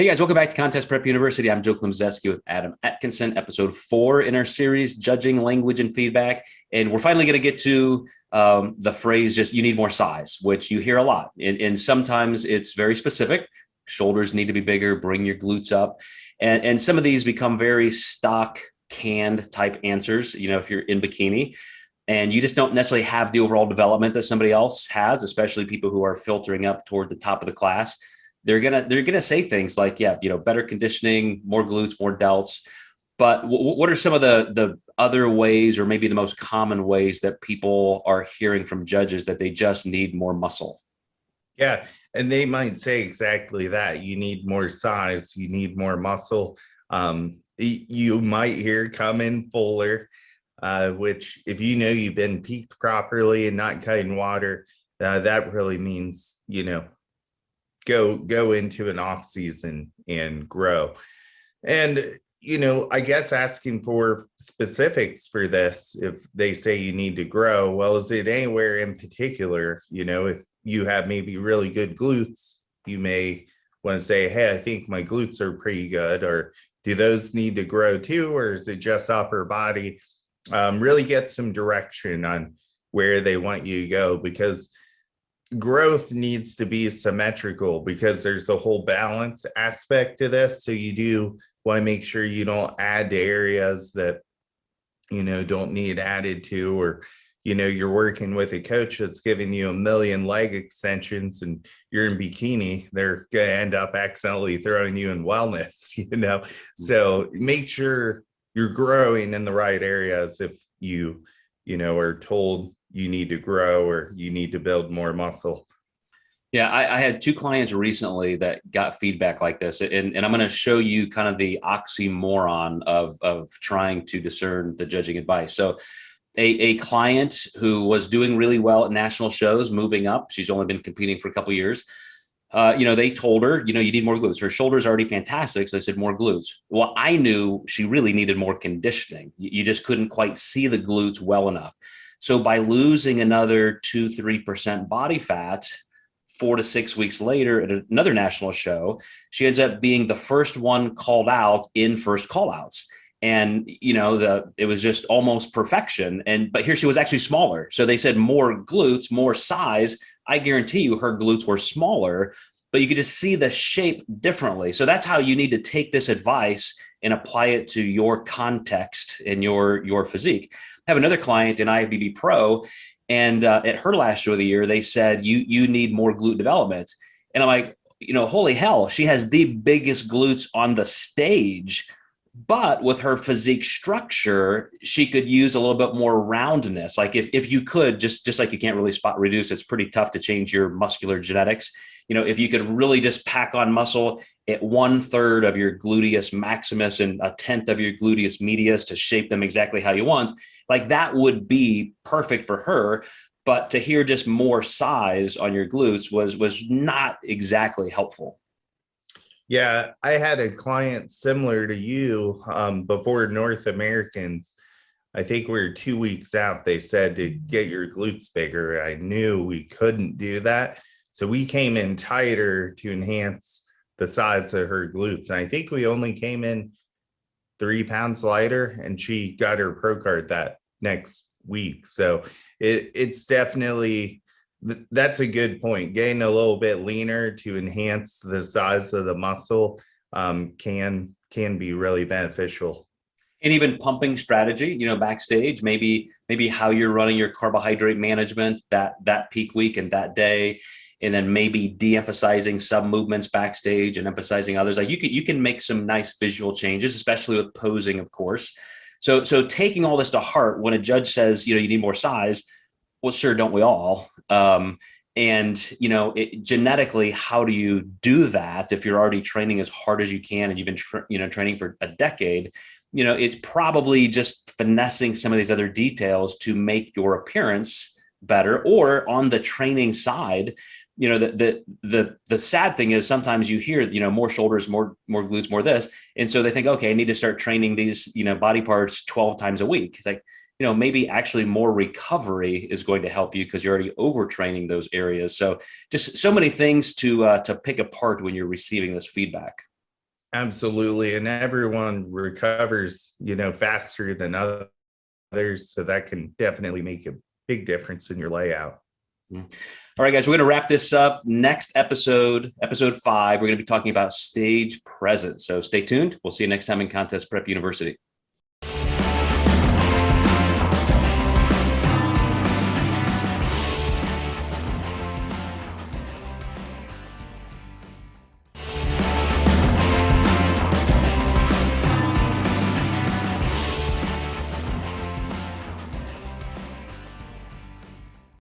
Hey guys, welcome back to Contest Prep University. I'm Joe Klemczewski with Adam Atkinson, episode 4 in our series, Judging Language and Feedback. And we're finally going to get to the phrase, just you need more size, which you hear a lot. And sometimes it's very specific. Shoulders need to be bigger, bring your glutes up. And some of these become very stock, canned type answers, if you're in bikini. And you just don't necessarily have the overall development that somebody else has, especially people who are filtering up toward the top of the class. They're gonna say things like, yeah, better conditioning, more glutes, more delts. But what are some of the other ways, or maybe the most common ways, that people are hearing from judges that they just need more muscle? Yeah, and they might say exactly that. You need more size, you need more muscle. You might hear come in fuller, which if you've been peaked properly and not cutting water, that really means, go into an off season and grow. And I guess asking for specifics for this, if they say you need to grow, well, is it anywhere in particular? If you have maybe really good glutes, you may want to say, hey, I think my glutes are pretty good, or do those need to grow too, or is it just upper body? Really get some direction on where they want you to go, because growth needs to be symmetrical, because there's a whole balance aspect to this. So you do want to make sure you don't add to areas that don't need added to, or you're working with a coach that's giving you 1,000,000 leg extensions and you're in bikini, they're gonna end up accidentally throwing you in wellness. So make sure you're growing in the right areas if you are told you need to grow or you need to build more muscle. Yeah, I had 2 clients recently that got feedback like this, and I'm going to show you kind of the oxymoron of trying to discern the judging advice. So a client who was doing really well at national shows, moving up, she's only been competing for a couple of years. They told her, you need more glutes. Her shoulders are already fantastic. So they said more glutes. Well, I knew she really needed more conditioning. You just couldn't quite see the glutes well enough. So by losing another 2-3% body fat 4 to 6 weeks later at another national show, she ends up being the first one called out in first call outs. And, it was just almost perfection. But here she was actually smaller. So they said more glutes, more size. I guarantee you her glutes were smaller, but you could just see the shape differently. So that's how you need to take this advice and apply it to your context and your physique. I have another client in IFBB Pro, and at her last show of the year, they said, you need more glute development. And I'm like, holy hell, she has the biggest glutes on the stage. But with her physique structure, she could use a little bit more roundness. Like if you could, just like you can't really spot reduce, it's pretty tough to change your muscular genetics. If you could really just pack on muscle at 1/3 of your gluteus maximus and 1/10 of your gluteus medius to shape them exactly how you want, like that would be perfect for her. But to hear just more size on your glutes was not exactly helpful. Yeah, I had a client similar to you before North Americans. I think we were 2 weeks out. They said to get your glutes bigger. I knew we couldn't do that. So we came in tighter to enhance the size of her glutes. And I think we only came in 3 pounds lighter, and she got her pro card that next week. So it's definitely, that's a good point. Getting a little bit leaner to enhance the size of the muscle can be really beneficial. And even pumping strategy, backstage, maybe how you're running your carbohydrate management that peak week and that day, and then maybe de-emphasizing some movements backstage and emphasizing others. Like you can make some nice visual changes, especially with posing, of course. So taking all this to heart, when a judge says, you need more size, well, sure, don't we all? Genetically, how do you do that if you're already training as hard as you can and you've been training for a decade? It's probably just finessing some of these other details to make your appearance better. Or on the training side, the sad thing is sometimes you hear, more shoulders, more glutes, more this. And so they think, okay, I need to start training these, body parts 12 times a week. It's like, maybe actually more recovery is going to help you because you're already overtraining those areas. So just so many things to pick apart when you're receiving this feedback. Absolutely. And everyone recovers, faster than others. So that can definitely make a big difference in your layout. All right, guys, we're going to wrap this up. Next episode 5, we're going to be talking about stage presence. So stay tuned. We'll see you next time in Contest Prep University.